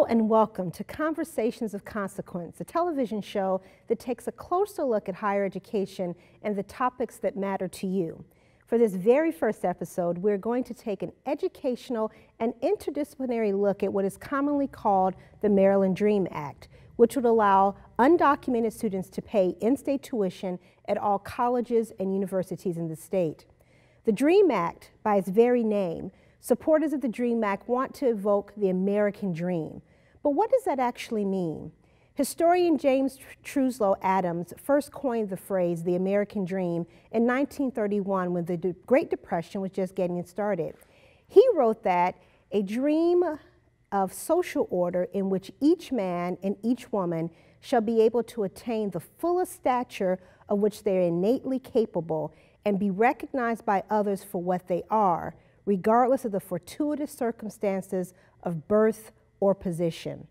and welcome to Conversations of Consequence, a television show that takes a closer look at higher education and the topics that matter to you. For this very first episode, we're going to take an educational and interdisciplinary look at what is commonly called the Maryland Dream Act, which would allow undocumented students to pay in-state tuition at all colleges and universities in the state. The Dream Act, by its very name, supporters of the Dream Act want to evoke the American dream. But what does that actually mean? Historian James Truslow Adams first coined the phrase the American dream in 1931 when the Great Depression was just getting started. He wrote that a dream of social order in which each man and each woman shall be able to attain the fullest stature of which they are innately capable and be recognized by others for what they are, regardless of the fortuitous circumstances of birth or position.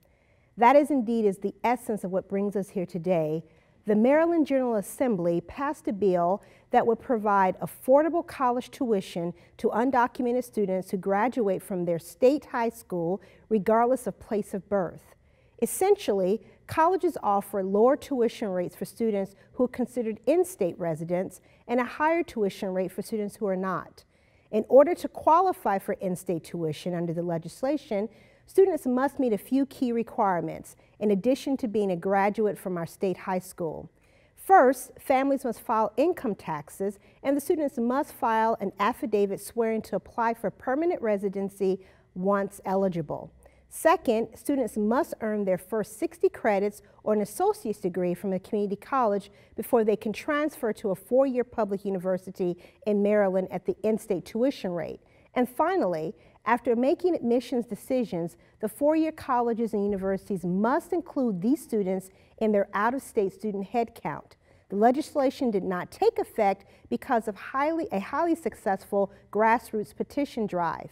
That is indeed the essence of what brings us here today. The Maryland General Assembly passed a bill that would provide affordable college tuition to undocumented students who graduate from their state high school, regardless of place of birth. Essentially, colleges offer lower tuition rates for students who are considered in-state residents and a higher tuition rate for students who are not. In order to qualify for in-state tuition under the legislation, students must meet a few key requirements, in addition to being a graduate from our state high school. First, families must file income taxes, and the students must file an affidavit swearing to apply for permanent residency once eligible. Second, students must earn their first 60 credits or an associate's degree from a community college before they can transfer to a four-year public university in Maryland at the in-state tuition rate. And finally, after making admissions decisions, the four-year colleges and universities must include these students in their out-of-state student headcount. The legislation did not take effect because of a highly successful grassroots petition drive.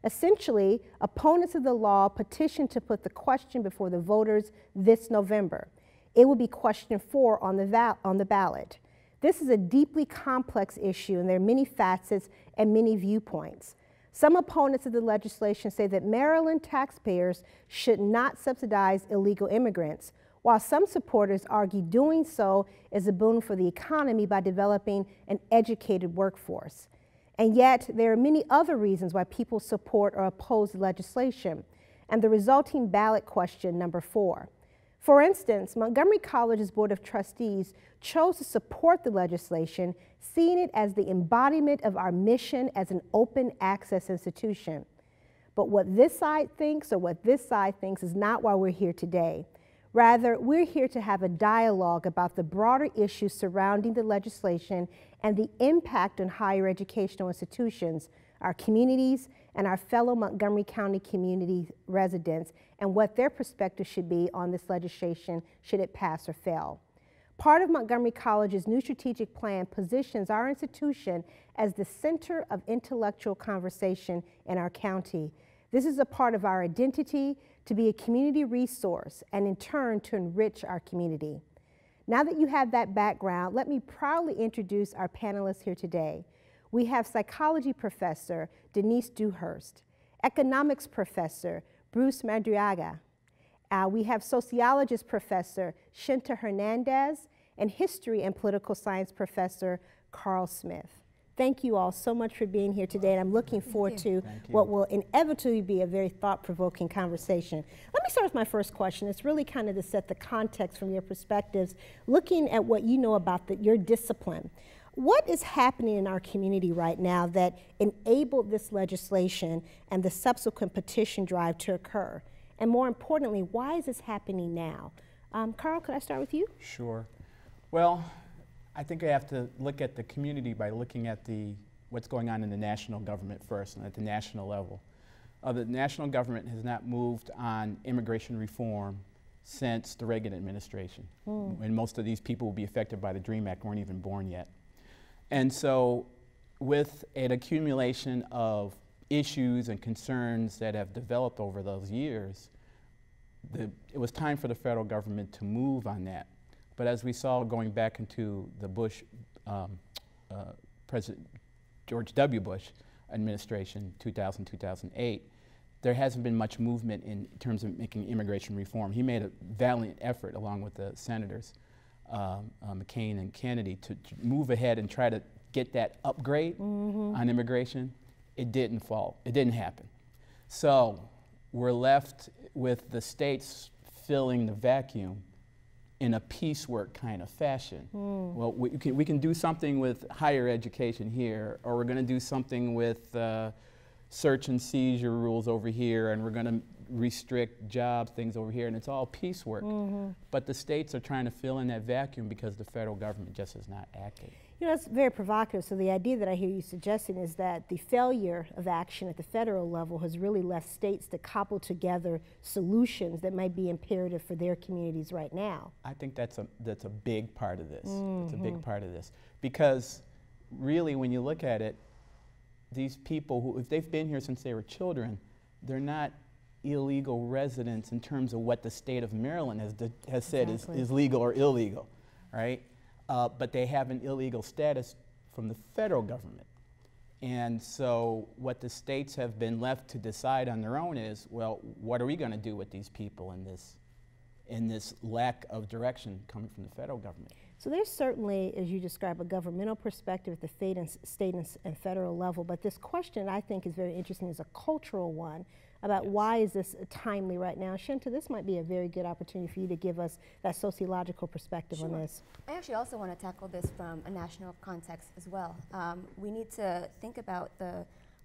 Essentially, opponents of the law petitioned to put the question before the voters this November. It will be question 4 on the ballot. This is a deeply complex issue, and there are many facets and many viewpoints. Some opponents of the legislation say that Maryland taxpayers should not subsidize illegal immigrants, while some supporters argue doing so is a boon for the economy by developing an educated workforce. And yet, there are many other reasons why people support or oppose the legislation, and the resulting ballot question number 4. For instance, Montgomery College's Board of Trustees chose to support the legislation, seeing it as the embodiment of our mission as an open access institution. But what this side thinks is not why we're here today. Rather, we're here to have a dialogue about the broader issues surrounding the legislation and the impact on higher educational institutions, our communities, and our fellow Montgomery County community residents, and what their perspective should be on this legislation should it pass or fail. Part of Montgomery College's new strategic plan positions our institution as the center of intellectual conversation in our county. This is a part of our identity to be a community resource and in turn to enrich our community. Now that you have that background, let me proudly introduce our panelists here today. We have psychology professor Denise Dewhurst, economics professor Bruce Madariaga. We have sociologist professor Shinta Hernandez and history and political science professor Karl Smith. Thank you all so much for being here today, and I'm looking forward to what will inevitably be a very thought-provoking conversation. Let me start with my first question. It's really kind of to set the context from your perspectives, looking at what you know about your discipline. What is happening in our community right now that enabled this legislation and the subsequent petition drive to occur? And more importantly, why is this happening now? Karl, could I start with you? Sure. Well, I think I have to look at the community by looking at what's going on in the national government first, and at the national level. The national government has not moved on immigration reform since the Reagan administration, when most of these people will be affected by the DREAM Act weren't even born yet. And so with an accumulation of issues and concerns that have developed over those years, it was time for the federal government to move on that. But as we saw going back into the President George W. Bush administration, 2000-2008, there hasn't been much movement in terms of making immigration reform. He made a valiant effort along with the senators, McCain and Kennedy, to move ahead and try to get that upgrade on immigration. It didn't happen. So we're left with the states filling the vacuum in a piecework kind of fashion. Well, we can do something with higher education here, or we're going to do something with search and seizure rules over here, and we're going to restrict jobs, things over here, and it's all piecework. But the states are trying to fill in that vacuum because the federal government just is not acting. You know, that's very provocative. So the idea that I hear you suggesting is that the failure of action at the federal level has really left states to cobble together solutions that might be imperative for their communities right now. I think that's a big part of this. It's a big part of this. Because really, when you look at it, these people who, if they've been here since they were children, they're not illegal residents in terms of what the state of Maryland has said is legal or illegal, right? But they have an illegal status from the federal government. And so what the states have been left to decide on their own is, well, what are we going to do with these people in this lack of direction coming from the federal government? So there's certainly, as you describe, a governmental perspective at the state and federal level, but this question I think is very interesting is a cultural one about why is this timely right now. Shinta, this might be a very good opportunity for you to give us that sociological perspective on this. I actually also want to tackle this from a national context as well. We need to think about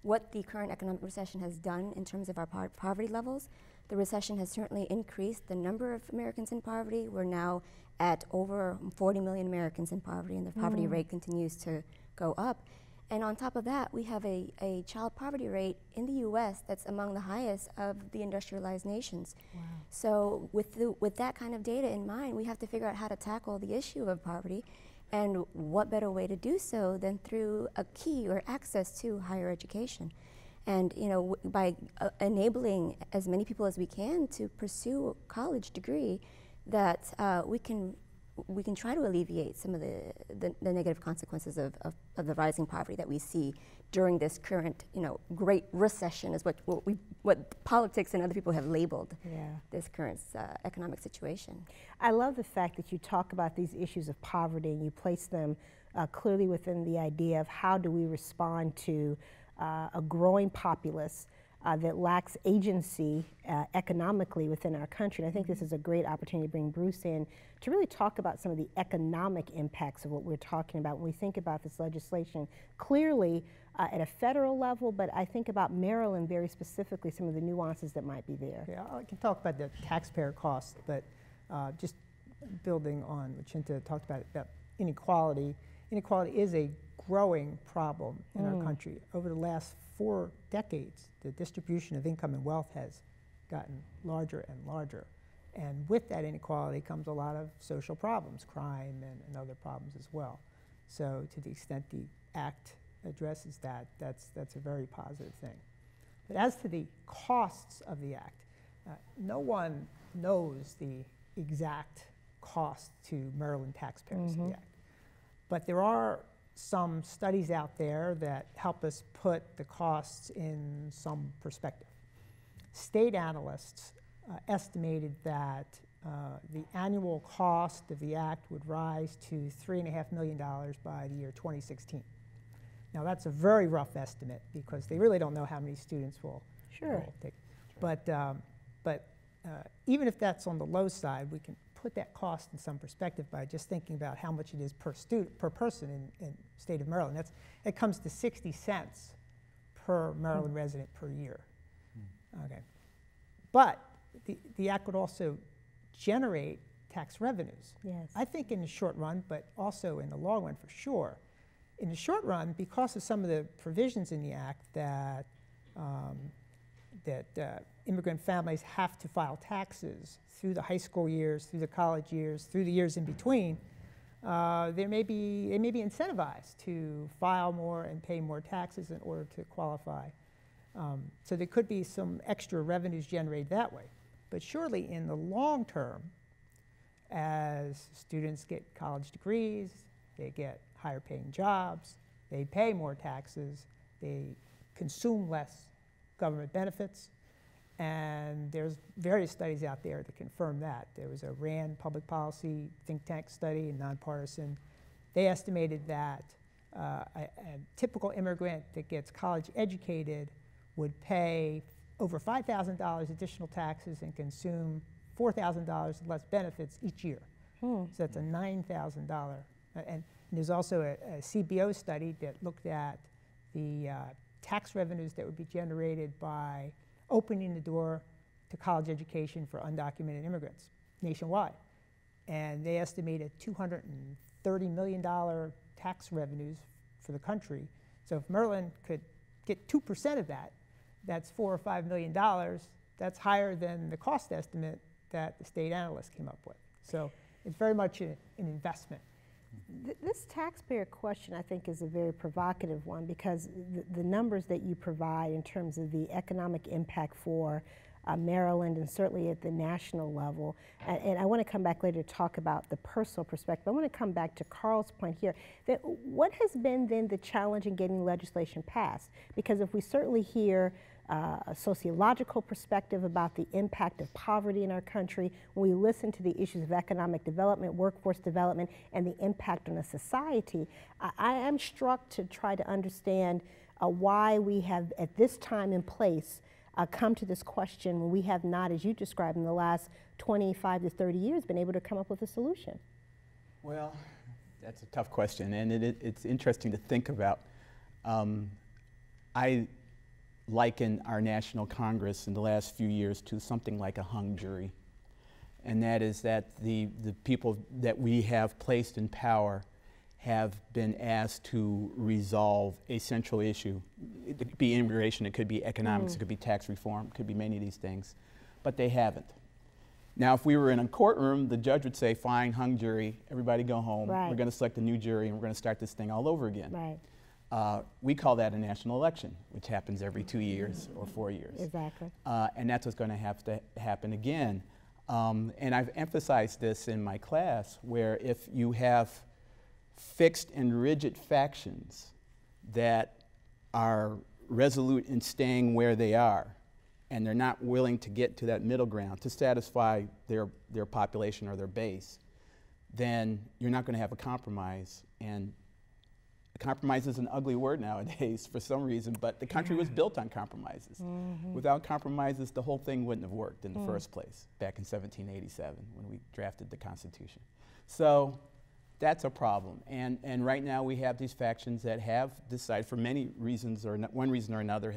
what the current economic recession has done in terms of our poverty levels. The recession has certainly increased the number of Americans in poverty. We're now at over 40 million Americans in poverty, and the poverty rate continues to go up. And on top of that, we have a child poverty rate in the U.S. that's among the highest of the industrialized nations. Wow. So with that kind of data in mind, we have to figure out how to tackle the issue of poverty, and what better way to do so than through a key or access to higher education. And you know, by enabling as many people as we can to pursue a college degree, that we can try to alleviate some of the negative consequences of the rising poverty that we see during this current, great recession is what politics and other people have labeled this current economic situation. I love the fact that you talk about these issues of poverty and you place them clearly within the idea of how do we respond to a growing populace that lacks agency economically within our country. And I think this is a great opportunity to bring Bruce in to really talk about some of the economic impacts of what we're talking about when we think about this legislation. Clearly at a federal level, but I think about Maryland very specifically, some of the nuances that might be there. Yeah, I can talk about the taxpayer costs, but just building on what Shinta talked about inequality. Inequality is a growing problem in our country. Over the last 4 decades, the distribution of income and wealth has gotten larger and larger. And with that inequality comes a lot of social problems, crime and other problems as well. So to the extent the Act addresses that, that's a very positive thing. But as to the costs of the Act, no one knows the exact cost to Maryland taxpayers of the Act. But there are some studies out there that help us put the costs in some perspective. State analysts estimated that the annual cost of the Act would rise to $3.5 million by the year 2016. Now that's a very rough estimate because they really don't know how many students will take. But even if that's on the low side, we can put that cost in some perspective by just thinking about how much it is per person in state of Maryland. It comes to 60 cents per Maryland resident per year. Okay, but the Act would also generate tax revenues. Yes. I think in the short run, but also in the long run for sure. In the short run, because of some of the provisions in the Act that immigrant families have to file taxes through the high school years, through the college years, through the years in between, they may be incentivized to file more and pay more taxes in order to qualify. So there could be some extra revenues generated that way. But surely in the long term, as students get college degrees, they get higher paying jobs, they pay more taxes, they consume less government benefits, And there's various studies out there that confirm that. There was a RAND public policy think tank study, nonpartisan. They estimated that a typical immigrant that gets college educated would pay over $5,000 additional taxes and consume $4,000 less benefits each year. So that's a $9,000. And there's also a CBO study that looked at the tax revenues that would be generated by opening the door to college education for undocumented immigrants nationwide. And they estimated $230 million tax revenues for the country. So if Maryland could get 2% of that, that's $4 or $5 million. That's higher than the cost estimate that the state analysts came up with. So it's very much an investment. This taxpayer question, I think, is a very provocative one, because the numbers that you provide in terms of the economic impact for Maryland and certainly at the national level, and I want to come back later to talk about the personal perspective. I want to come back to Karl's point here, that what has been then the challenge in getting legislation passed? Because if we certainly hear a sociological perspective about the impact of poverty in our country, when we listen to the issues of economic development, workforce development, and the impact on a society, I am struck to try to understand why we have, at this time and place, come to this question when we have not, as you described, in the last 25 to 30 years, been able to come up with a solution. Well, that's a tough question, and it's interesting to think about. I liken our National Congress in the last few years to something like a hung jury. And that is that the people that we have placed in power have been asked to resolve a central issue. It could be immigration, it could be economics, it could be tax reform, it could be many of these things, but they haven't. Now, if we were in a courtroom, the judge would say, fine, hung jury, everybody go home. Right. We're going to select a new jury and we're going to start this thing all over again. Right. We call that a national election, which happens every 2 years or 4 years. Exactly. And that's what's going to have to happen again. And I've emphasized this in my class, where if you have fixed and rigid factions that are resolute in staying where they are, and they're not willing to get to that middle ground to satisfy their population or their base, then you're not going to have a compromise. And compromise is an ugly word nowadays for some reason, but the country was built on compromises. Without compromises, the whole thing wouldn't have worked in the first place back in 1787 when we drafted the Constitution. So that's a problem. And right now we have these factions that have decided, for many reasons or one reason or another,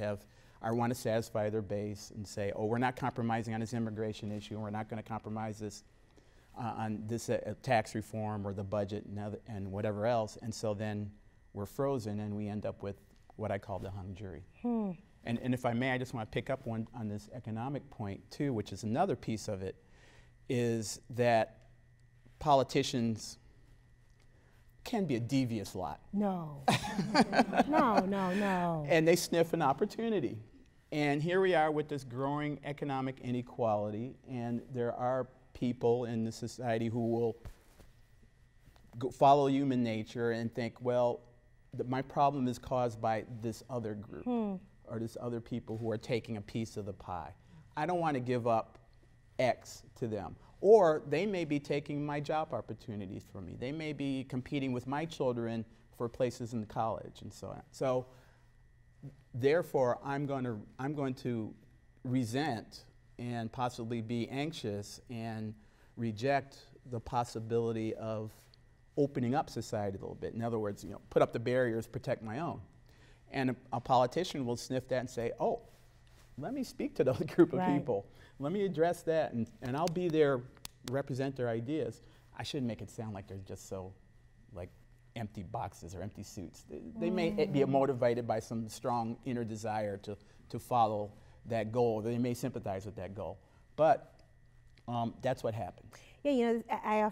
want to satisfy their base and say, oh, we're not compromising on this immigration issue, and we're not going to compromise this on this tax reform or the budget and whatever else. And so then we're frozen and we end up with what I call the hung jury. And if I may, I just want to pick up one on this economic point too, which is another piece of it, is that politicians can be a devious lot. No. No. And they sniff an opportunity. And here we are with this growing economic inequality, and there are people in the society who will follow human nature and think, well, my problem is caused by this other group or this other people who are taking a piece of the pie. I don't want to give up X to them. Or they may be taking my job opportunities from me. They may be competing with my children for places in college and so on. So therefore, I'm going to resent and possibly be anxious and reject the possibility of opening up society a little bit. In other words, put up the barriers, protect my own. And a politician will sniff that and say, oh, let me speak to the other group of people. Let me address that, and I'll be there, represent their ideas. I shouldn't make it sound like they're just so like empty boxes or empty suits. They may be motivated by some strong inner desire to follow that goal. They may sympathize with that goal. But that's what happens. Yeah, I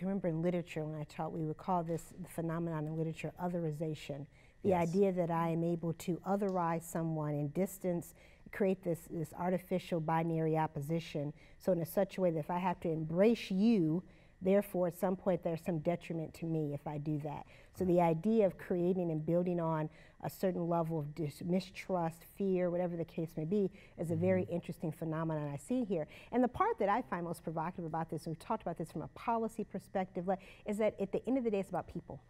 remember in literature when I taught, we would call this phenomenon in literature otherization. The idea that I am able to otherize someone in distance, create this artificial binary opposition, so in such a way that if I have to embrace you, Therefore, at some point, there's some detriment to me if I do that. So the idea of creating and building on a certain level of mistrust, fear, whatever the case may be, is a very interesting phenomenon I see here. And the part that I find most provocative about this, and we've talked about this from a policy perspective, is that at the end of the day, it's about people.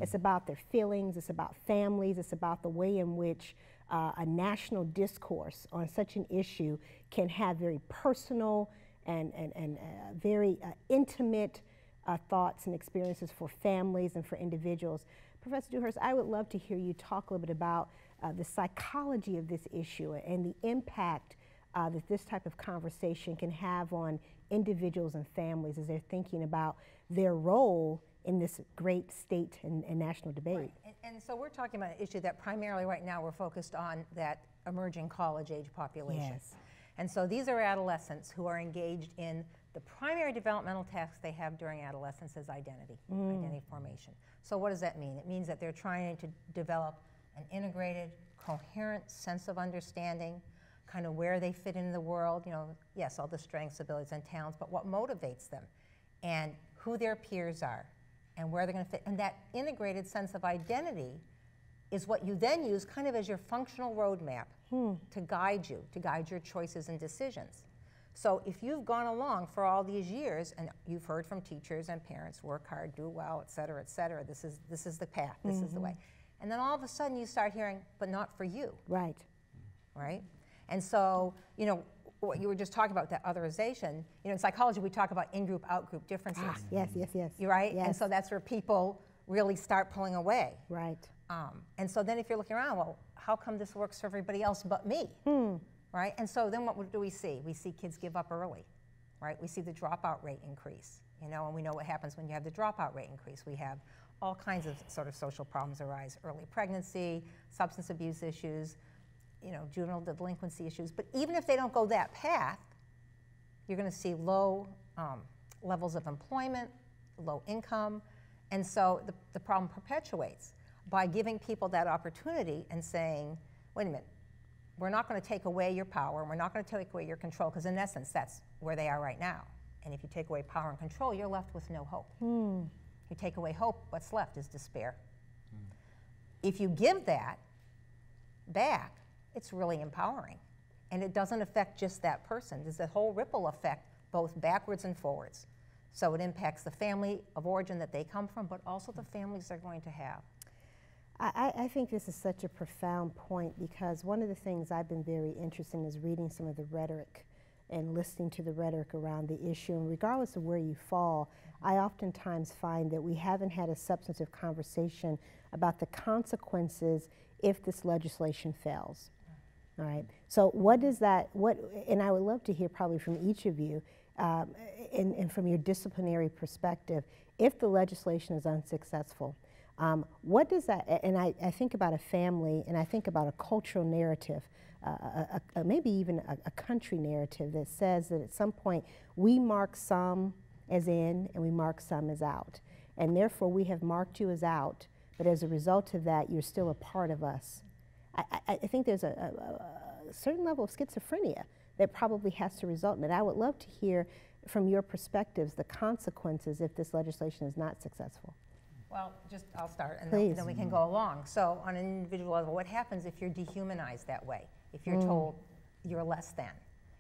It's about their feelings, it's about families, it's about the way in which a national discourse on such an issue can have very personal and very intimate thoughts and experiences for families and for individuals. Professor Dewhurst, I would love to hear you talk a little bit about the psychology of this issue and the impact that this type of conversation can have on individuals and families as they're thinking about their role in this great state and national debate. Right. And so we're talking about an issue that primarily right now we're focused on that emerging college age population. Yes. And so these are adolescents who are engaged in the primary developmental task they have during adolescence is identity, identity formation. So what does that mean? It means that they're trying to develop an integrated, coherent sense of understanding, kind of where they fit in the world, you know, yes, all the strengths, abilities, and talents, but what motivates them, and who their peers are, and where they're going to fit. And that integrated sense of identity is what you then use kind of as your functional roadmap to guide your choices and decisions. So if you've gone along for all these years and you've heard from teachers and parents, work hard, do well, et cetera, this is the path, this is the way. And then all of a sudden you start hearing, but not for you. Right. Right? And so, you know, what you were just talking about, that otherization, you know, in psychology we talk about in-group, out-group differences. Yes. You're right? Yes. And so that's where people really start pulling away. Right. And so then if you're looking around, well, how come this works for everybody else but me? Right? And so then what do we see? We see kids give up early, right? We see the dropout rate increase, you know, and we know what happens when you have the dropout rate increase. We have all kinds of sort of social problems arise, early pregnancy, substance abuse issues, you know, juvenile delinquency issues. But even if they don't go that path, you're going to see low levels of employment, low income, and so the problem perpetuates by giving people that opportunity and saying, wait a minute, we're not going to take away your power, and we're not going to take away your control, because in essence, that's where they are right now. And if you take away power and control, you're left with no hope. You take away hope, what's left is despair. If you give that back, it's really empowering. And it doesn't affect just that person. There's a whole ripple effect, both backwards and forwards. So it impacts the family of origin that they come from, but also the families they're going to have. I think this is such a profound point, because one of the things I've been very interested in is reading some of the rhetoric and listening to the rhetoric around the issue. And regardless of where you fall, I oftentimes find that we haven't had a substantive conversation about the consequences if this legislation fails. All right. So what does that, and I would love to hear probably from each of you, and from your disciplinary perspective, if the legislation is unsuccessful, what does that, and I think about a family, and I think about a cultural narrative, maybe even a country narrative that says that at some point we mark some as in and we mark some as out. And therefore we have marked you as out, but as a result of that, you're still a part of us. I think there's a certain level of schizophrenia that probably has to result in it. I would love to hear from your perspectives the consequences if this legislation is not successful. Well, I'll start, and Please. then we can go along. So on an individual level, what happens if you're dehumanized that way? If you're told you're less than?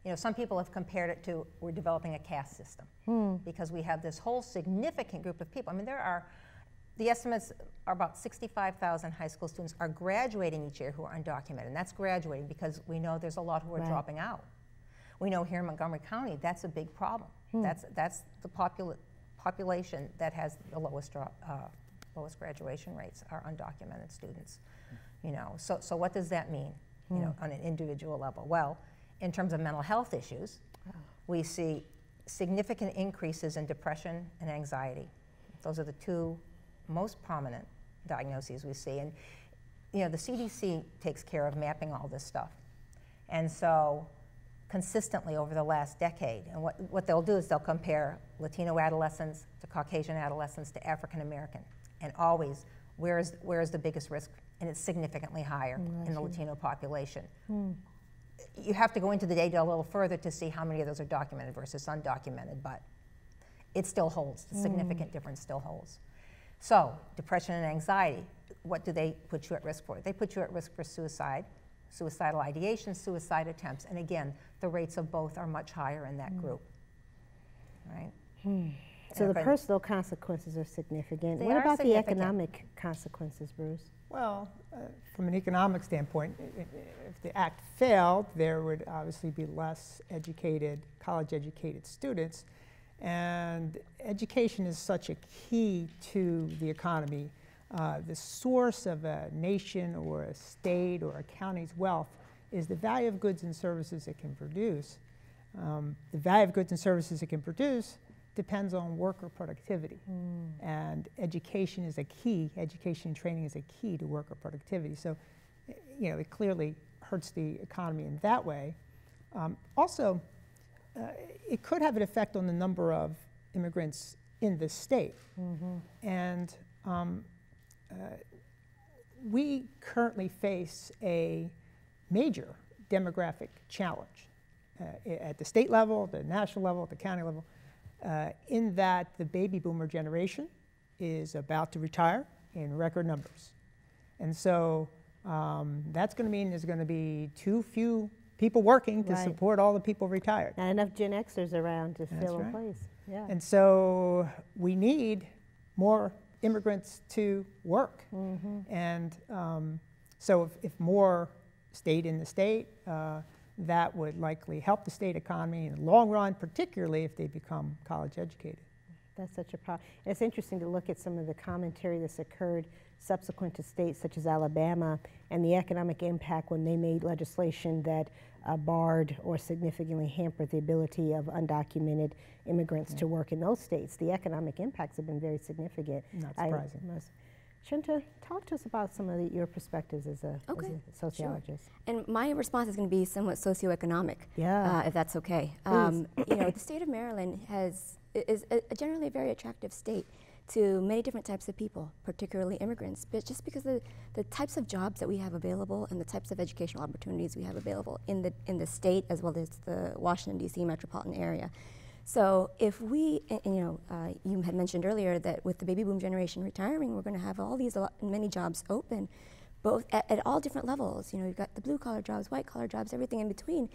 You know, some people have compared it to we're developing a caste system because we have this whole significant group of people. I mean, the estimates are about 65,000 high school students are graduating each year who are undocumented, and that's graduating because we know there's a lot who are dropping out. We know here in Montgomery County that's a big problem. That's the population that has the lowest graduation rates are undocumented students. You know, so what does that mean? You know, on an individual level. Well, in terms of mental health issues, we see significant increases in depression and anxiety. Those are the two most prominent diagnoses we see. And you know, the CDC takes care of mapping all this stuff. And so consistently over the last decade, and what they'll do is they'll compare Latino adolescents to Caucasian adolescents to African American, and always where is the biggest risk, and it's significantly higher in the Latino population. You have to go into the data a little further to see how many of those are documented versus undocumented, but it still holds. The significant difference still holds. So depression and anxiety, what do they put you at risk for? They put you at risk for suicide, suicidal ideation, suicide attempts. And again, the rates of both are much higher in that group, right? So the personal consequences are significant. They What are about the significant. economic consequences, Bruce? Well, from an economic standpoint, if the act failed, there would obviously be less educated, college-educated students. And education is such a key to the economy. The source of a nation or a state or a county's wealth is the value of goods and services it can produce. The value of goods and services it can produce depends on worker productivity. And education is a key, education and training is a key to worker productivity. So, you know, it clearly hurts the economy in that way. Also, it could have an effect on the number of immigrants in the state. And we currently face a major demographic challenge at the state level, the national level, at the county level, in that the baby boomer generation is about to retire in record numbers. And so that's going to mean there's going to be too few people working to support all the people retired. Not enough Gen Xers around to fill a place. Yeah. And so we need more immigrants to work. And so if more stayed in the state, that would likely help the state economy in the long run, particularly if they become college educated. That's such a problem. It's interesting to look at some of the commentary that's occurred subsequent to states such as Alabama and the economic impact when they made legislation that barred or significantly hampered the ability of undocumented immigrants to work in those states. The economic impacts have been very significant. Not surprising. Shinta, talk to us about some of your perspectives as a sociologist. Sure. And my response is going to be somewhat socioeconomic, if that's okay. You know, the state of Maryland is a generally very attractive state to many different types of people, particularly immigrants, but just because of the types of jobs that we have available and the types of educational opportunities we have available in the state as well as the Washington, D.C. metropolitan area. So if we, you had mentioned earlier that with the baby boom generation retiring, we're going to have all these many jobs open, both at all different levels. You know, you've got the blue collar jobs, white collar jobs, everything in between.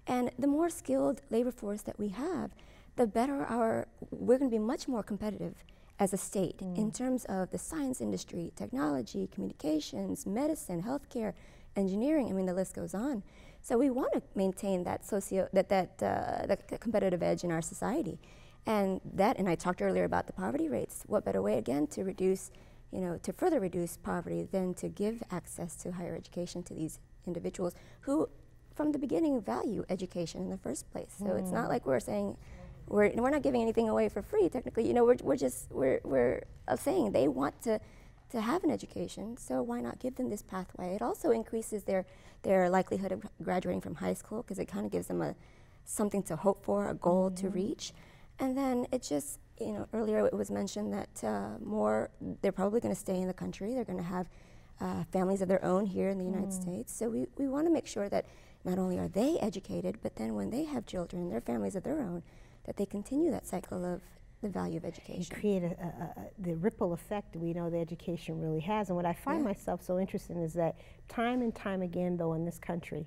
And the more skilled labor force that we have, the better we're going to be much more competitive as a state in terms of the science industry, technology, communications, medicine, healthcare, engineering. I mean, the list goes on. So we want to maintain that that competitive edge in our society, and I talked earlier about the poverty rates. What better way again to reduce, to further reduce poverty than to give access to higher education to these individuals who, from the beginning, value education in the first place. So it's not like we're saying we're not giving anything away for free. Technically, we're saying they want to have an education, so why not give them this pathway? It also increases their likelihood of graduating from high school because it kind of gives them something to hope for, a goal to reach. And then it just, earlier it was mentioned that they're probably going to stay in the country. They're going to have families of their own here in the United States. So we want to make sure that not only are they educated, but then when they have children, their families of their own, that they continue that cycle of the value of education. And create the ripple effect we know the education really has. And what I find myself so interested in is that time and time again, though, in this country,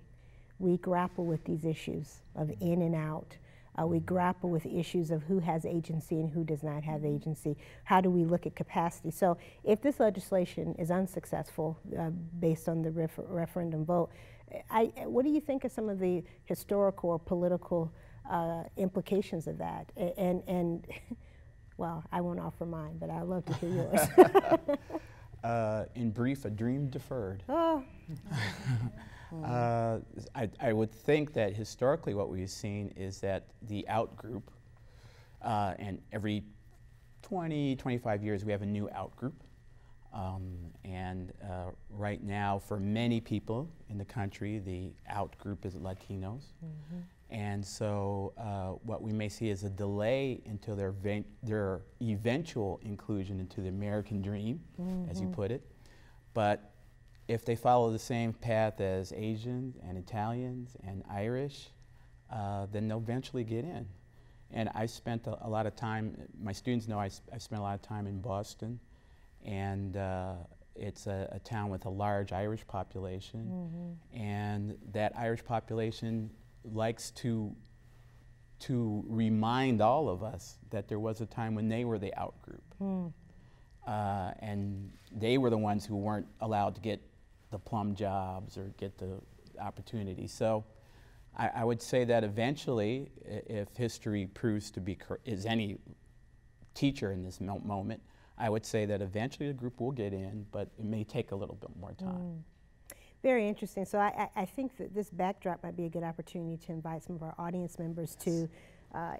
we grapple with these issues of in and out. We grapple with issues of who has agency and who does not have agency. How do we look at capacity? So if this legislation is unsuccessful based on the referendum vote, what do you think are some of the historical or political implications of that? And well, I won't offer mine, but I'd love to hear yours. In brief, a dream deferred. Oh. I would think that historically what we've seen is that the out group, and every 20, 25 years we have a new out group. And right now, for many people in the country, the out group is Latinos. And so what we may see is a delay until their eventual inclusion into the American dream, as you put it. But if they follow the same path as Asians and Italians and Irish, then they'll eventually get in. And I spent a lot of time, my students know I spent a lot of time in Boston, and it's a town with a large Irish population, and that Irish population likes to remind all of us that there was a time when they were the out group. And they were the ones who weren't allowed to get the plum jobs or get the opportunities. So I would say that eventually, if history proves to be, is any teacher in this moment, I would say that eventually the group will get in, but it may take a little bit more time. Very interesting. So I think that this backdrop might be a good opportunity to invite some of our audience members to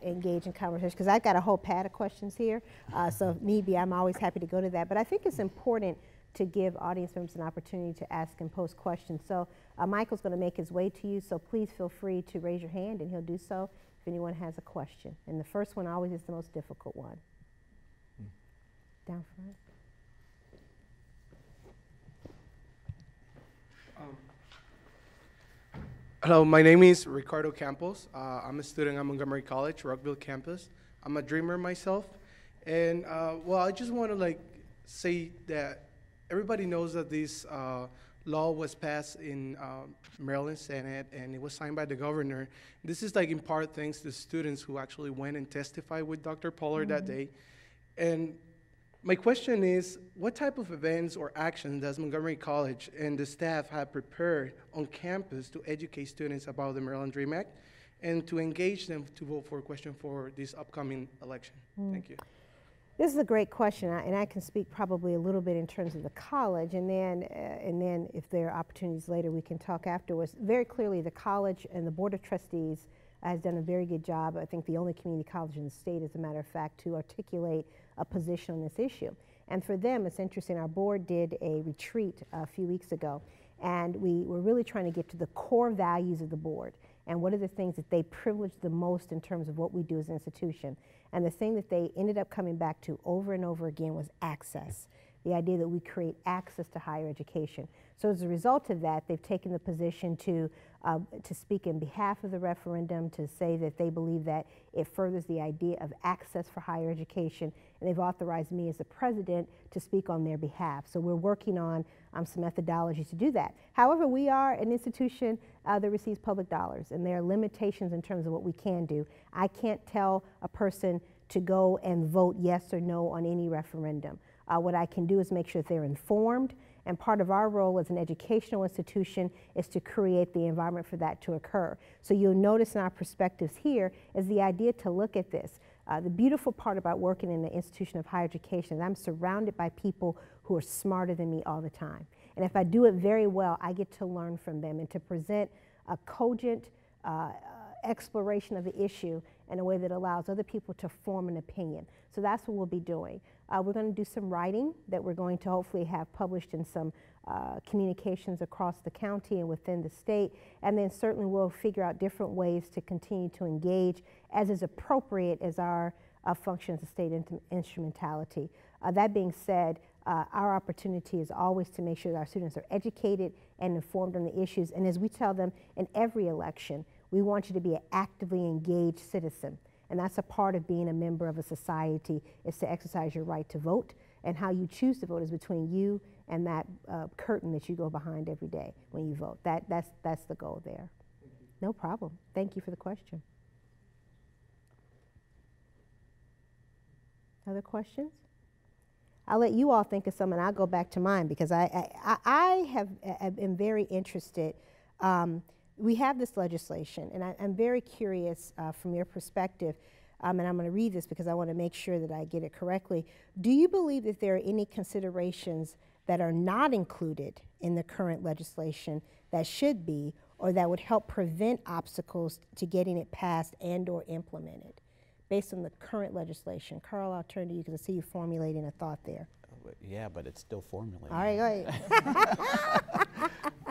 engage in conversation, because I've got a whole pad of questions here. So if need be, I'm always happy to go to that. But I think it's important to give audience members an opportunity to ask and pose questions. So Michael's going to make his way to you, so please feel free to raise your hand, and he'll do so if anyone has a question. And the first one always is the most difficult one. Down front. Hello, my name is Ricardo Campos. I'm a student at Montgomery College, Rockville campus. I'm a dreamer myself. And well, I just want to say that everybody knows that this law was passed in Maryland Senate, and it was signed by the governor. This is in part thanks to students who actually went and testified with Dr. Pollard that day. And my question is, what type of events or actions does Montgomery College and the staff have prepared on campus to educate students about the Maryland Dream Act and to engage them to vote for a question for this upcoming election? Thank you. This is a great question, and I can speak probably a little bit in terms of the college, and then if there are opportunities later, we can talk afterwards. Very clearly, the college and the Board of Trustees has done a very good job. I think the only community college in the state, as a matter of fact, to articulate a position on this issue. And for them, it's interesting, our board did a retreat a few weeks ago, and we were really trying to get to the core values of the board and what are the things that they privilege the most in terms of what we do as an institution. And the thing that they ended up coming back to over and over again was access, the idea that we create access to higher education. So as a result of that, they've taken the position to speak in behalf of the referendum, to say that they believe that it furthers the idea of access for higher education, and they've authorized me as the president to speak on their behalf. So we're working on some methodologies to do that. However, we are an institution that receives public dollars, and there are limitations in terms of what we can do. I can't tell a person to go and vote yes or no on any referendum. What I can do is make sure that they're informed, and part of our role as an educational institution is to create the environment for that to occur. So you'll notice in our perspectives here is the idea to look at this. The beautiful part about working in the institution of higher education is I'm surrounded by people who are smarter than me all the time. And if I do it very well, I get to learn from them and to present a cogent exploration of the issue in a way that allows other people to form an opinion. So that's what we'll be doing. We're going to do some writing that we're going to hopefully have published in some communications across the county and within the state, and then certainly we'll figure out different ways to continue to engage as is appropriate as our function as a state instrumentality. That being said, our opportunity is always to make sure that our students are educated and informed on the issues, and as we tell them in every election, we want you to be an actively engaged citizen. And that's a part of being a member of a society, is to exercise your right to vote. And how you choose to vote is between you and that curtain that you go behind every day when you vote. That's the goal there. No problem. Thank you for the question. Other questions? I'll let you all think of some, and I'll go back to mine, because I have been very interested. We have this legislation, and I'm very curious from your perspective, and I'm going to read this because I want to make sure that I get it correctly. Do you believe that there are any considerations that are not included in the current legislation that should be, or that would help prevent obstacles to getting it passed and or implemented based on the current legislation? Karl, I'll turn to you because I see you formulating a thought there. Yeah, but it's still formulating. All right, go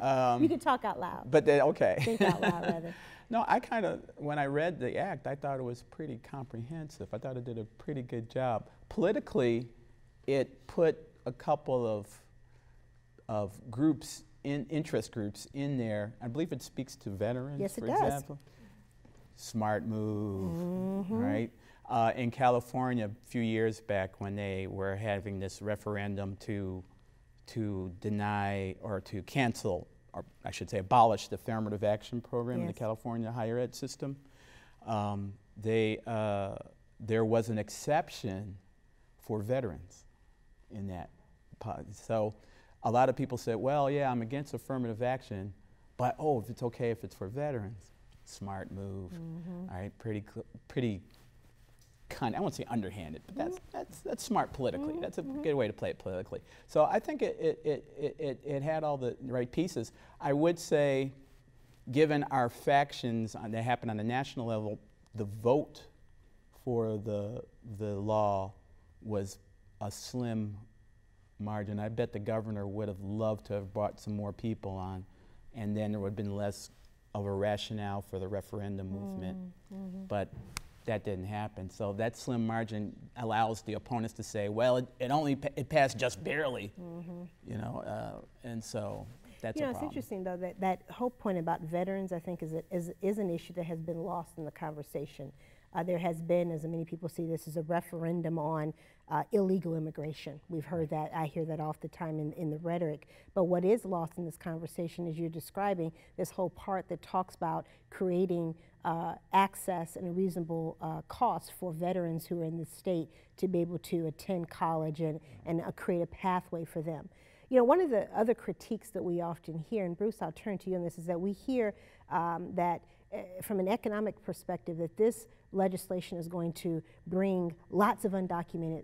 ahead. You can talk out loud. But then, okay. Think out loud, rather. No, I kind of, when I read the act, I thought it was pretty comprehensive. I thought it did a pretty good job. Politically, it put a couple of groups, interest groups in there. I believe it speaks to veterans, yes, it for does. example. smart move, right? In California, a few years back, when they were having this referendum to deny or to cancel, or I should say abolish the affirmative action program in the California higher ed system, there was an exception for veterans in that. So a lot of people said, well, yeah, I'm against affirmative action, but oh, if it's okay if it's for veterans, smart move, all right, pretty kind, I won't say underhanded, but that's smart politically. That's a good way to play it politically. So I think it had all the right pieces. I would say, given our factions that happen on the national level, the vote for the law was a slim margin. I bet the governor would have loved to have brought some more people on, and then there would have been less of a rationale for the referendum movement. But that didn't happen. So that slim margin allows the opponents to say, well, it passed just barely, you know, and so that's a problem. It's interesting though that whole point about veterans, I think, is an issue that has been lost in the conversation. There has been, as many people see this, is a referendum on illegal immigration. We've heard that, I hear that off the time in the rhetoric. But what is lost in this conversation is you're describing this whole part that talks about creating access and a reasonable cost for veterans who are in the state to be able to attend college and create a pathway for them. You know, one of the other critiques that we often hear, and Bruce, I'll turn to you on this, is that we hear that from an economic perspective that this legislation is going to bring lots of undocumented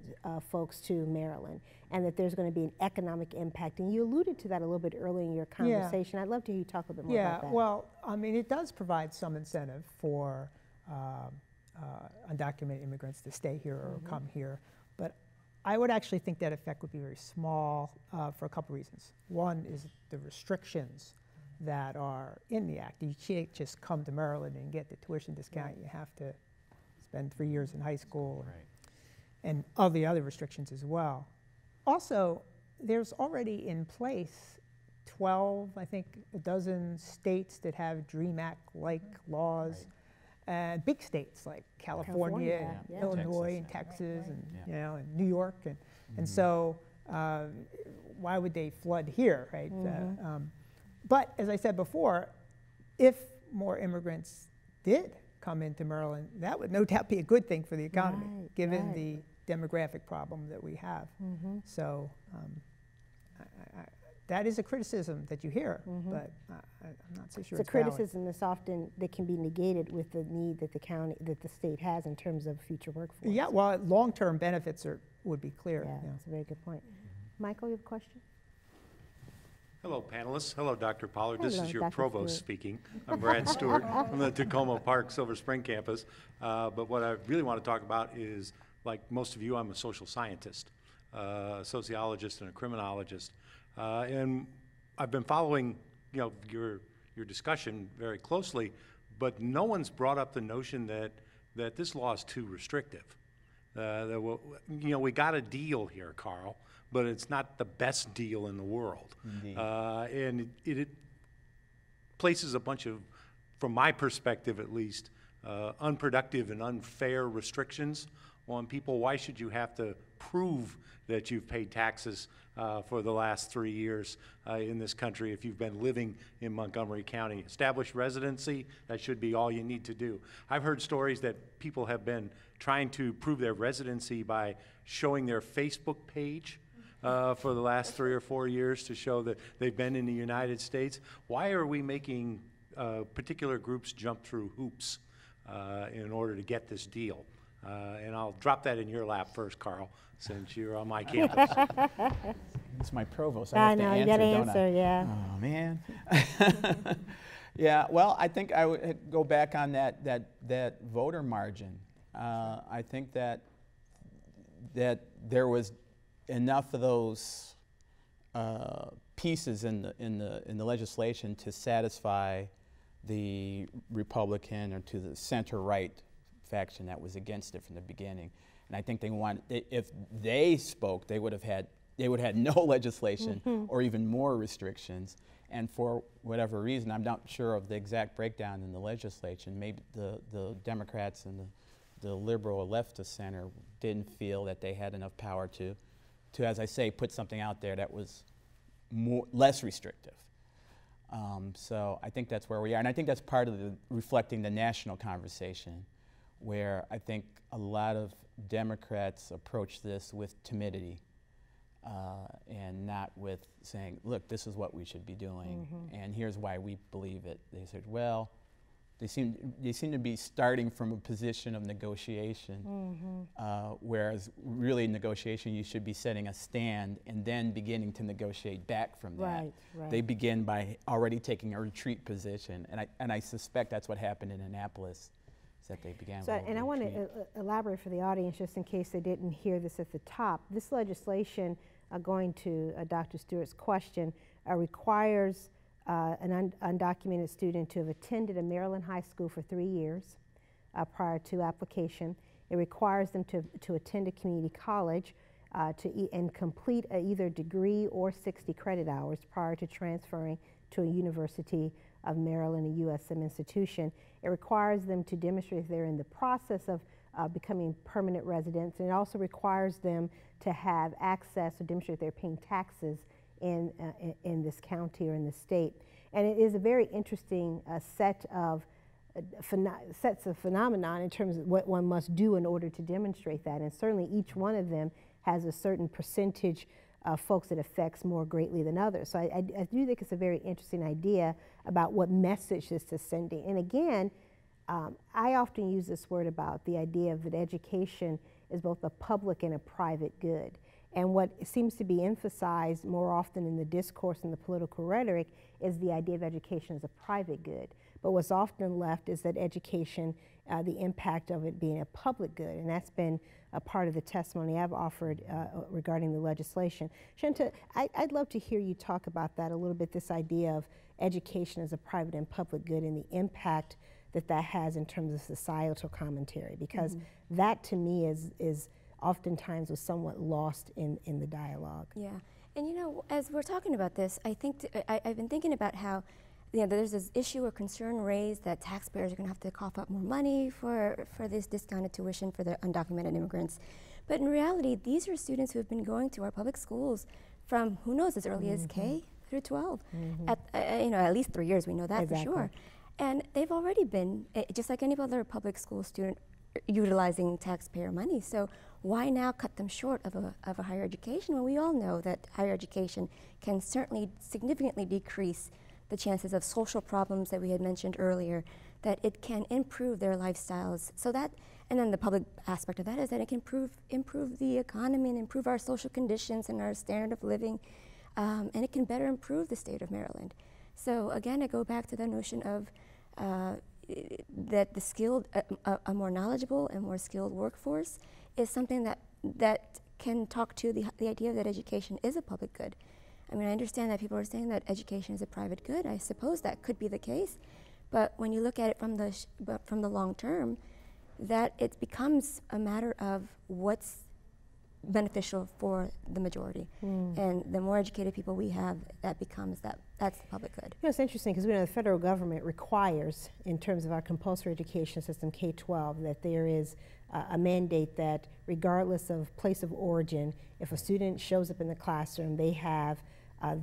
folks to Maryland, and that there's going to be an economic impact. And you alluded to that a little bit earlier in your conversation. I'd love to hear you talk a bit more about that. Yeah, well, I mean, it does provide some incentive for undocumented immigrants to stay here or come here, but I would actually think that effect would be very small for a couple reasons. One is the restrictions that are in the act. You can't just come to Maryland and get the tuition discount. You have to spend 3 years in high school, and all the other restrictions as well. Also, there's already in place 12, I think a dozen states that have DREAM Act-like laws, and big states like California, and Illinois, and Texas, and you know, and New York, and so why would they flood here, right? But as I said before, if more immigrants did come into Maryland, that would no doubt be a good thing for the economy, given the demographic problem that we have. So that is a criticism that you hear, but I'm not so sure it's a criticism that's often that can be negated with the need that the state has in terms of future workforce. Yeah, well, long-term benefits would be clear. Yeah, that's a very good point. Michael, you have a question? Hello, panelists. Hello, Dr. Pollard. Hello, this is your Dr. provost Stewart. speaking. I'm Brad Stewart from the Tacoma Park Silver Spring campus. But what I really want to talk about is, like most of you, I'm a social scientist, a sociologist and a criminologist. And I've been following, you know, your discussion very closely, but no one's brought up the notion that this law is too restrictive. You know, we got a deal here, Karl, but it's not the best deal in the world. And it places a bunch of, from my perspective at least, unproductive and unfair restrictions on people. Why should you have to prove that you've paid taxes for the last 3 years in this country if you've been living in Montgomery County? Established residency, that should be all you need to do. I've heard stories that people have been trying to prove their residency by showing their Facebook page for the last 3 or 4 years to show that they've been in the United States. Why are we making particular groups jump through hoops in order to get this deal? And I'll drop that in your lap first, Karl, since you're on my campus. It's my provost. I know, you got to answer, yeah. Oh, man. Yeah, well, I think I would go back on that voter margin. I think that there was enough of those pieces in the legislation to satisfy the Republican or to the center-right faction that was against it from the beginning. And I think they wanted, if they spoke, they would have had no legislation or even more restrictions. And for whatever reason, I'm not sure of the exact breakdown in the legislation, maybe the Democrats and the liberal or left of center didn't feel that they had enough power to, as I say, put something out there that was less restrictive. So I think that's where we are, and I think that's part of reflecting the national conversation, where I think a lot of Democrats approach this with timidity and not with saying, look, this is what we should be doing, and here's why we believe it. They said, well, they seem to be starting from a position of negotiation, whereas really in negotiation you should be setting a stand and then beginning to negotiate back from that. Right, right. They begin by already taking a retreat position, and I suspect that's what happened in Annapolis, is that they began with a And I want retreat. to elaborate for the audience, just in case they didn't hear this at the top. This legislation, going to Dr. Stewart's question, requires an undocumented student to have attended a Maryland high school for 3 years prior to application. It requires them to attend a community college and complete either degree or 60 credit hours prior to transferring to a University of Maryland, a USM institution. It requires them to demonstrate they're in the process of becoming permanent residents, and it also requires them to have access or demonstrate they're paying taxes in this county or in the state. And it is a very interesting sets of phenomenon in terms of what one must do in order to demonstrate that. And certainly each one of them has a certain percentage of folks it affects more greatly than others. So I do think it's a very interesting idea about what message this is sending. And again, I often use this word about the idea of that education is both a public and a private good. And what seems to be emphasized more often in the discourse and the political rhetoric is the idea of education as a private good. But what's often left is that education, the impact of it being a public good, and that's been a part of the testimony I've offered regarding the legislation. Shinta, I'd love to hear you talk about that a little bit, this idea of education as a private and public good and the impact that has in terms of societal commentary, because that to me is oftentimes was somewhat lost in the dialogue. Yeah, and you know, as we're talking about this, I think I've been thinking about how, you know, there's this issue or concern raised that taxpayers are going to have to cough up more money for this discounted tuition for the undocumented immigrants. But in reality, these are students who have been going to our public schools from, who knows, as early as K through 12. You know, at least 3 years, we know that for sure. And they've already been, just like any other public school student, utilizing taxpayer money. So why now cut them short of a higher education when we all know that higher education can certainly significantly decrease the chances of social problems that we had mentioned earlier, that it can improve their lifestyles. So that, and then the public aspect of that is that it can improve the economy and improve our social conditions and our standard of living, and it can better improve the state of Maryland. So again, I go back to the notion of that the skilled, a more knowledgeable and more skilled workforce is something that can talk to the idea that education is a public good. I mean, I understand that people are saying that education is a private good. I suppose that could be the case, but when you look at it from the long term, that it becomes a matter of what's beneficial for the majority. And the more educated people we have, that becomes that's the public good. You know, it's interesting because we know the federal government requires, in terms of our compulsory education system, K-12, that there is a mandate that regardless of place of origin, if a student shows up in the classroom, they have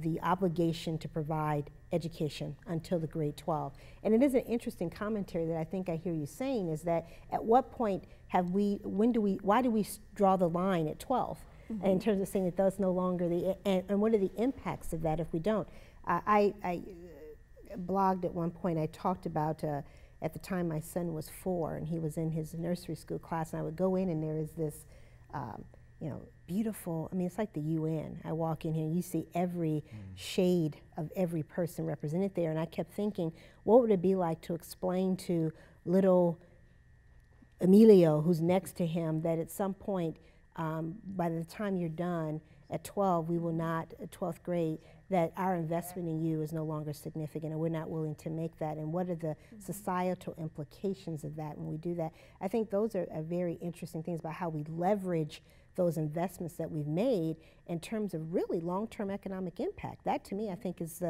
the obligation to provide education until the grade 12. And it is an interesting commentary that I think I hear you saying, is that at what point why do we draw the line at 12 in terms of saying that that's no longer and what are the impacts of that if we don't? I blogged at one point, I talked about at the time my son was 4 and he was in his nursery school class, and I would go in and there is this you know, beautiful, I mean, it's like the UN. I walk in here and you see every shade of every person represented there, and I kept thinking, what would it be like to explain to little Emilio, who's next to him, that at some point, by the time you're done at 12, we will not, at 12th grade, that our investment in you is no longer significant and we're not willing to make that, and what are the societal implications of that when we do that? I think those are very interesting things about how we leverage those investments that we've made in terms of really long-term economic impact. That to me, I think is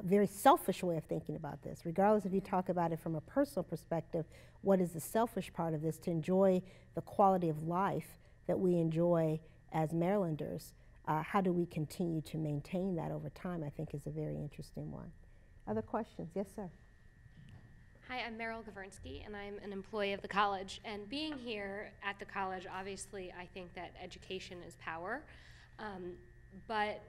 very selfish way of thinking about this. Regardless if you talk about it from a personal perspective, what is the selfish part of this? To enjoy the quality of life that we enjoy as Marylanders, how do we continue to maintain that over time, I think is a very interesting one. Other questions? Yes, sir. Hi, I'm Meryl Gavernsky, and I'm an employee of the college. And being here at the college, obviously, I think that education is power. But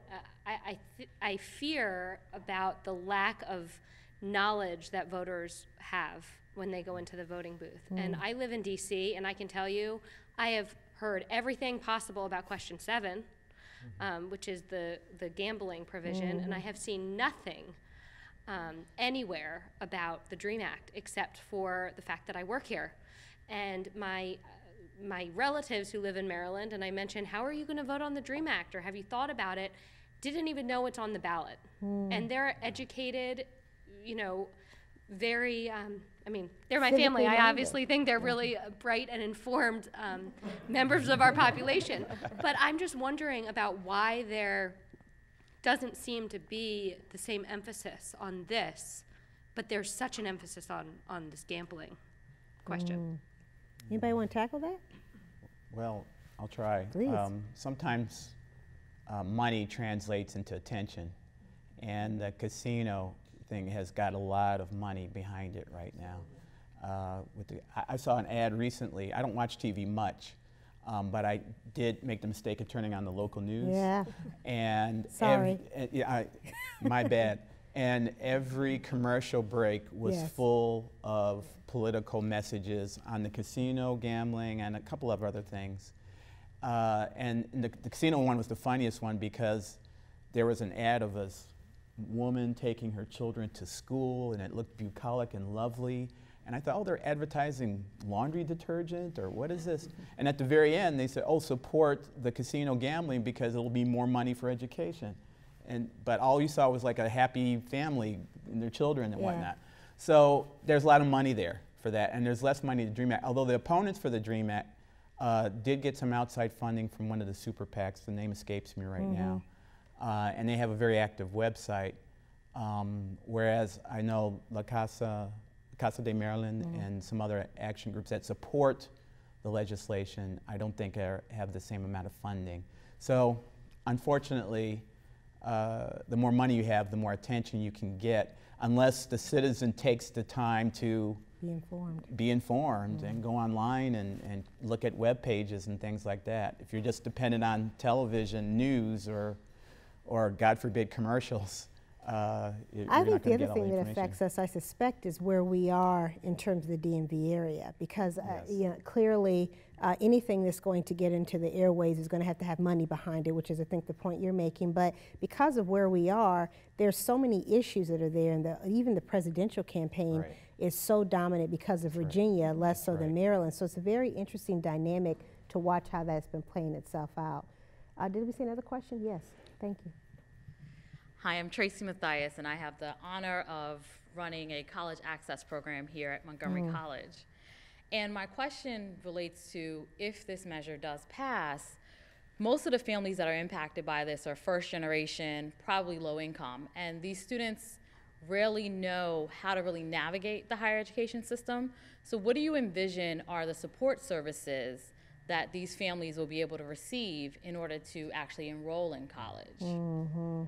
I fear about the lack of knowledge that voters have when they go into the voting booth. And I live in DC, and I can tell you, I have heard everything possible about question 7, which is the gambling provision, and I have seen nothing anywhere about the DREAM Act except for the fact that I work here. And my relatives who live in Maryland, and I mentioned, how are you going to vote on the DREAM Act, or have you thought about it, didn't even know it's on the ballot. And they're educated, you know, very, I mean, they're my family. I obviously think they're really bright and informed members of our population. But I'm just wondering about why there doesn't seem to be the same emphasis on this, but there's such an emphasis on this gambling question. Anybody want to tackle that? Well, I'll try. Please. Sometimes money translates into attention, and the casino thing has got a lot of money behind it right now. I saw an ad recently. I don't watch TV much, but I did make the mistake of turning on the local news. Yeah. And Sorry. My bad. And every commercial break was full of political messages on the casino, gambling, and a couple of other things. And the casino one was the funniest one because there was an ad of a woman taking her children to school, and it looked bucolic and lovely. And I thought, oh, they're advertising laundry detergent, or what is this? And at the very end, they said, oh, support the casino gambling because it'll be more money for education. But all you saw was like a happy family and their children and whatnot. So there's a lot of money there for that, and there's less money to DREAM Act. Although the opponents for the DREAM Act did get some outside funding from one of the super PACs. The name escapes me right now. And they have a very active website, whereas I know La Casa de Maryland and some other action groups that support the legislation, I don't think have the same amount of funding. So unfortunately, the more money you have, the more attention you can get, unless the citizen takes the time to be informed and go online and look at web pages and things like that. If you're just dependent on television, news, or God forbid, commercials, I think the other thing that affects us, I suspect, is where we are in terms of the DMV area, because you know, clearly anything that's going to get into the airways is going to have money behind it, which is, I think, the point you're making. But because of where we are, there's so many issues that are there, and even the presidential campaign is so dominant because of Virginia, less so than Maryland. So it's a very interesting dynamic to watch how that's been playing itself out. Did we see another question? Yes, thank you. Hi, I'm Tracy Mathias, and I have the honor of running a college access program here at Montgomery College. And my question relates to, if this measure does pass, most of the families that are impacted by this are first generation, probably low income, and these students rarely know how to really navigate the higher education system. So what do you envision are the support services that these families will be able to receive in order to actually enroll in college?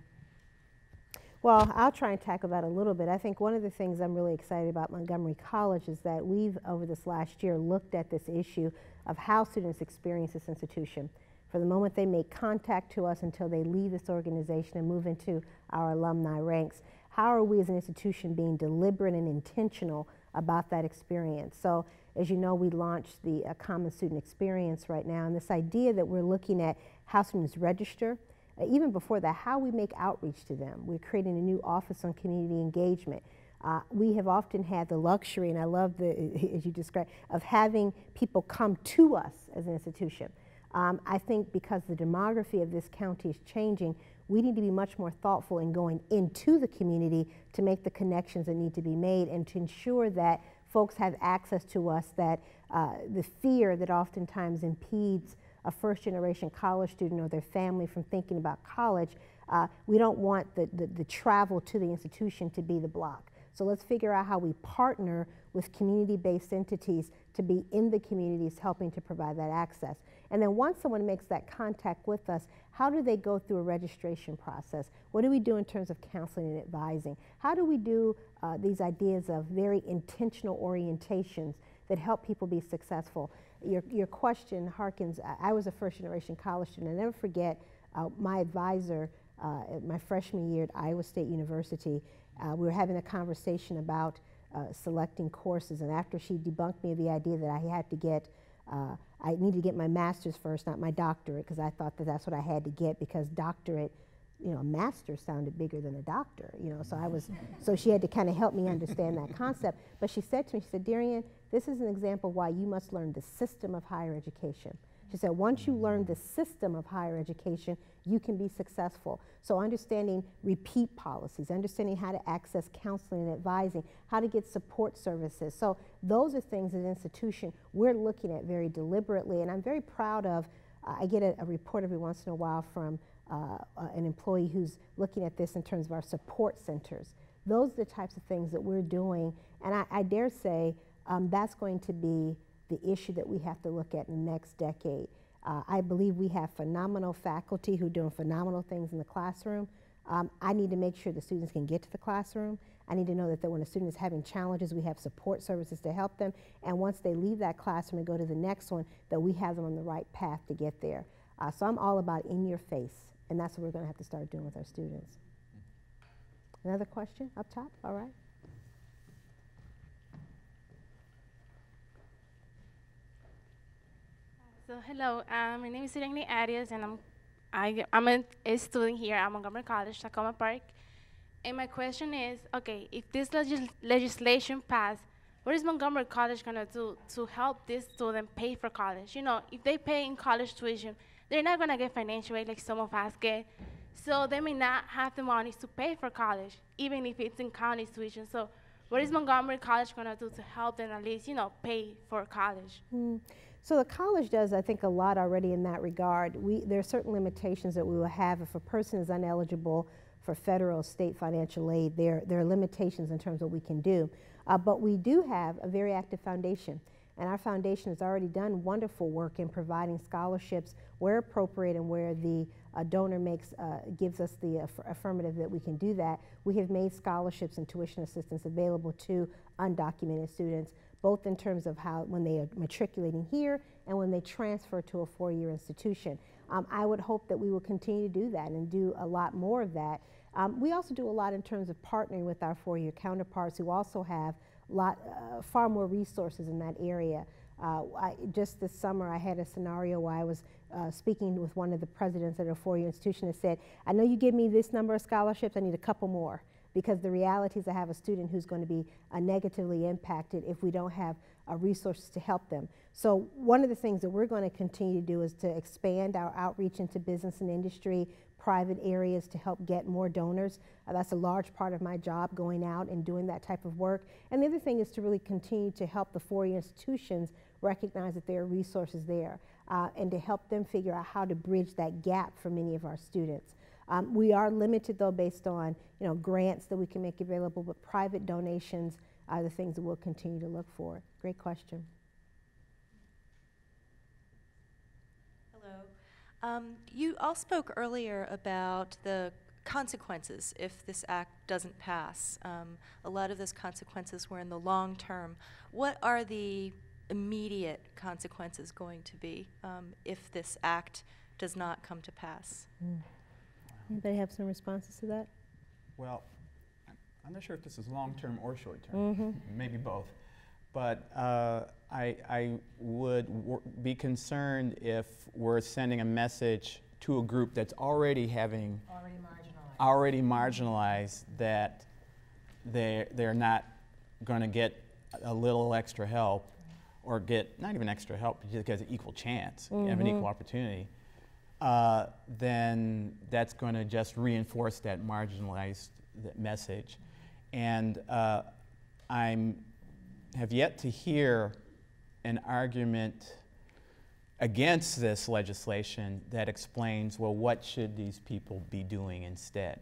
Well, I'll try and tackle that a little bit. I think one of the things I'm really excited about Montgomery College is that we've, over this last year, looked at this issue of how students experience this institution. From the moment they make contact to us until they leave this organization and move into our alumni ranks, how are we as an institution being deliberate and intentional about that experience? So, as you know, we launched the Common Student Experience right now, and this idea that we're looking at how students register, even before that, how we make outreach to them. We're creating a new office on community engagement. We have often had the luxury, and I love as you described, of having people come to us as an institution. I think because the demography of this county is changing, we need to be much more thoughtful in going into the community to make the connections that need to be made and to ensure that folks have access to us, that the fear that oftentimes impedes a first-generation college student or their family from thinking about college, we don't want the travel to the institution to be the block. So let's figure out how we partner with community-based entities to be in the communities helping to provide that access. And then once someone makes that contact with us, how do they go through a registration process? What do we do in terms of counseling and advising? How do we do these ideas of very intentional orientations that help people be successful? Your question harkens, I was a first-generation college student. I never forget my advisor my freshman year at Iowa State University. We were having a conversation about selecting courses, and after she debunked me of the idea that I had to get, I needed to get my master's first, not my doctorate, because I thought that that's what I had to get, because doctorate, you know, a master's sounded bigger than a doctor, you know, so she had to kind of help me understand that concept. But she said to me, she said, DeRionne, this is an example why you must learn the system of higher education. She said, once you learn the system of higher education, you can be successful. So understanding repeat policies, understanding how to access counseling and advising, how to get support services. So those are things as an institution we're looking at very deliberately, and I'm very proud of, I get a report every once in a while from an employee who's looking at this in terms of our support centers. Those are the types of things that we're doing, and I dare say that's going to be the issue that we have to look at in the next decade. I believe we have phenomenal faculty who are doing phenomenal things in the classroom. I need to make sure the students can get to the classroom. I need to know that when a student is having challenges, we have support services to help them. And once they leave that classroom and go to the next one, that we have them on the right path to get there. So I'm all about in your face, and that's what we're going to have to start doing with our students. Another question up top? All right. So hello, my name is DeRionne Arias, and I'm a student here at Montgomery College, Tacoma Park. And my question is, okay, if this legislation passed, what is Montgomery College gonna do to help this student pay for college? You know, if they pay in college tuition, they're not gonna get financial aid like some of us get. So they may not have the money to pay for college, even if it's in county tuition. So what is Montgomery College gonna do to help them at least, you know, pay for college? So the college does, I think, a lot already in that regard. There are certain limitations that we will have if a person is ineligible for federal, state financial aid. There are limitations in terms of what we can do. But we do have a very active foundation. And our foundation has already done wonderful work in providing scholarships where appropriate and where the donor gives us the affirmative that we can do that. We have made scholarships and tuition assistance available to undocumented students, both in terms of how when they are matriculating here and when they transfer to a four-year institution. I would hope that we will continue to do that and do a lot more of that. We also do a lot in terms of partnering with our four-year counterparts who also have far more resources in that area. Just this summer I had a scenario where I was speaking with one of the presidents at a four-year institution that said, I know you give me this number of scholarships, I need a couple more, because the reality is I have a student who's going to be negatively impacted if we don't have resources to help them. So one of the things that we're going to continue to do is to expand our outreach into business and industry, private areas to help get more donors. That's a large part of my job, going out and doing that type of work. And the other thing is to really continue to help the four-year institutions recognize that there are resources there and to help them figure out how to bridge that gap for many of our students. We are limited, though, based on grants that we can make available, but private donations are the things that we'll continue to look for. Great question. Hello. You all spoke earlier about the consequences if this act doesn't pass. A lot of those consequences were in the long term. What are the immediate consequences going to be if this act does not come to pass? Anybody have some responses to that? Well, I'm not sure if this is long-term or short-term, maybe both. But I would be concerned if we're sending a message to a group that's already marginalized that they're not going to get a little extra help or get not even extra help, just get an equal chance, have an equal opportunity. Then that's going to just reinforce that marginalized message. And I have yet to hear an argument against this legislation that explains, well, what should these people be doing instead?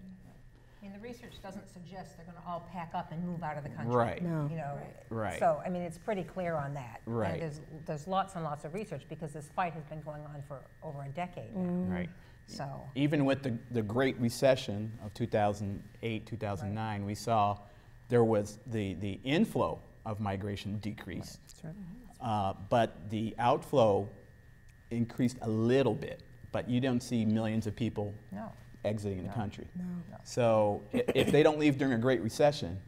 I mean, the research doesn't suggest they're going to all pack up and move out of the country. Right. No. You know, Right. So, I mean, it's pretty clear on that. Right. And there's lots and lots of research because this fight has been going on for over a decade now. Right. So, Even with the Great Recession of 2008, 2009, we saw there was the inflow of migration decreased. That's right. But the outflow increased a little bit, but you don't see millions of people no. exiting the country. No. So if they don't leave during a Great Recession,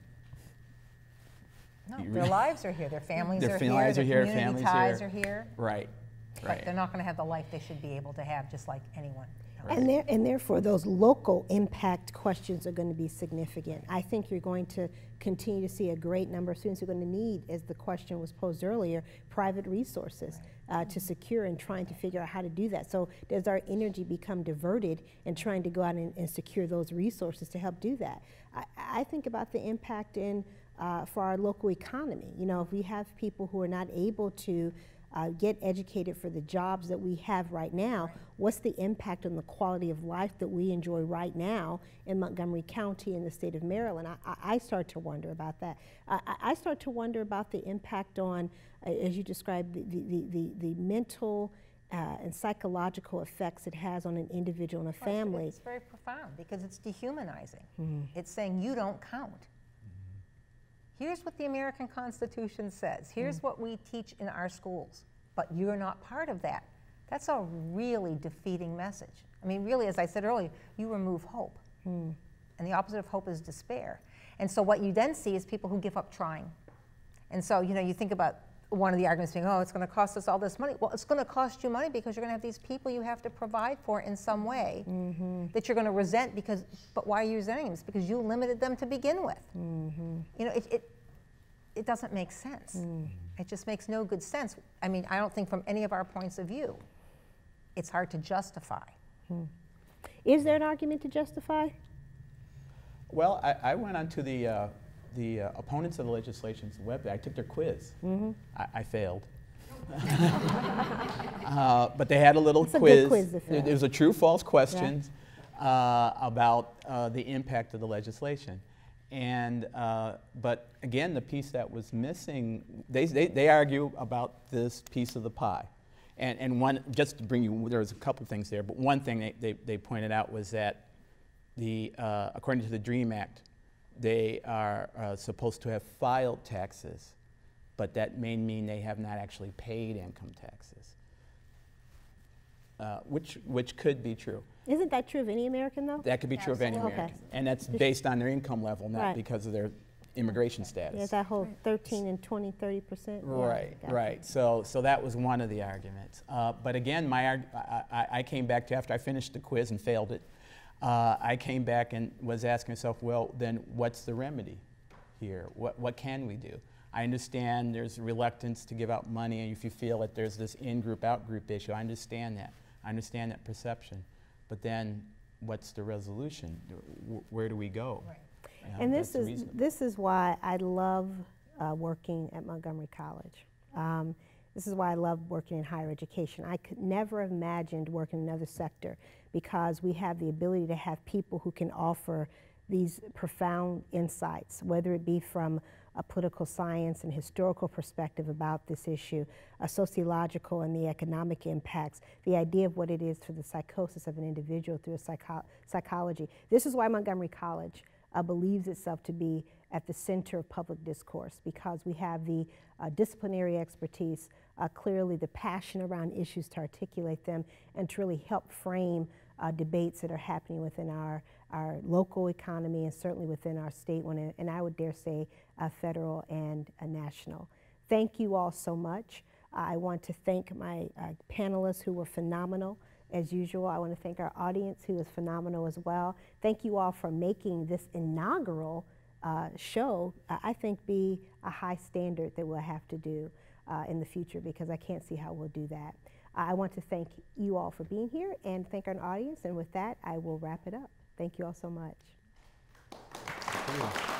No, You their really- lives are here, their families Their are families here, are their here, community families ties here. are here, right, but they're not going to have the life they should be able to have just like anyone else. And therefore, those local impact questions are going to be significant. I think you're going to continue to see a great number of students who are going to need, as the question was posed earlier, private resources to secure and trying to figure out how to do that. So does our energy become diverted in trying to go out and secure those resources to help do that? I think about the impact for our local economy. You know, if we have people who are not able to get educated for the jobs that we have right now, what's the impact on the quality of life that we enjoy right now in Montgomery County in the state of Maryland? I start to wonder about that. I start to wonder about the impact on, as you described, the mental and psychological effects it has on an individual and a family. It's very profound because it's dehumanizing. It's saying you don't count. Here's what the American Constitution says. Here's what we teach in our schools, but you're not part of that. That's a really defeating message. I mean, really, as I said earlier, you remove hope. And the opposite of hope is despair. And so what you then see is people who give up trying. And so, you know, you think about one of the arguments being, oh, it's going to cost us all this money. Well, it's going to cost you money because you're going to have these people you have to provide for in some way that you're going to resent because, but why are you resenting them? It's because you limited them to begin with. You know, it doesn't make sense. It just makes no good sense. I mean, I don't think from any of our points of view, it's hard to justify. Is there an argument to justify? Well, I went onto the opponents of the legislation's website. I took their quiz. I failed. But they had a little quiz. A good quiz to fail. It was a true-false questions about the impact of the legislation. And but again, the piece that was missing, they argue about this piece of the pie. And one, just to bring you, there was a couple things there, but one thing they pointed out was that according to the DREAM Act, they are supposed to have filed taxes, but that may mean they have not actually paid income taxes, which could be true. Isn't that true of any American, though? That could be true of any Okay. American. And that's based on their income level, not Right. because of their immigration status. Yeah, that whole 13 and 20, 30%. Right, Gotcha. right. So that was one of the arguments. But again, I came back to, after I finished the quiz and failed it, I came back and was asking myself, well, then what's the remedy here? What can we do? I understand there's reluctance to give out money, and if you feel that there's this in-group, out-group issue, I understand that. I understand that perception. But then what's the resolution? Where do we go? Right. You know, And that's the reason. this is why I love working at Montgomery College. This is why I love working in higher education. I could never have imagined working in another sector because we have the ability to have people who can offer these profound insights, whether it be from a political science and historical perspective about this issue, a sociological and the economic impacts, the idea of what it is for the psychosis of an individual through a psychology. This is why Montgomery College believes itself to be at the center of public discourse, because we have the disciplinary expertise, clearly the passion around issues to articulate them and to really help frame debates that are happening within our local economy and certainly within our state one, and I would dare say federal and national. Thank you all so much. I want to thank my panelists who were phenomenal as usual. I want to thank our audience who was phenomenal as well. Thank you all for making this inaugural show, I think, be a high standard that we'll have to do in the future, because I can't see how we'll do that. I want to thank you all for being here and thank our audience, and with that I will wrap it up. Thank you all so much. Thank you.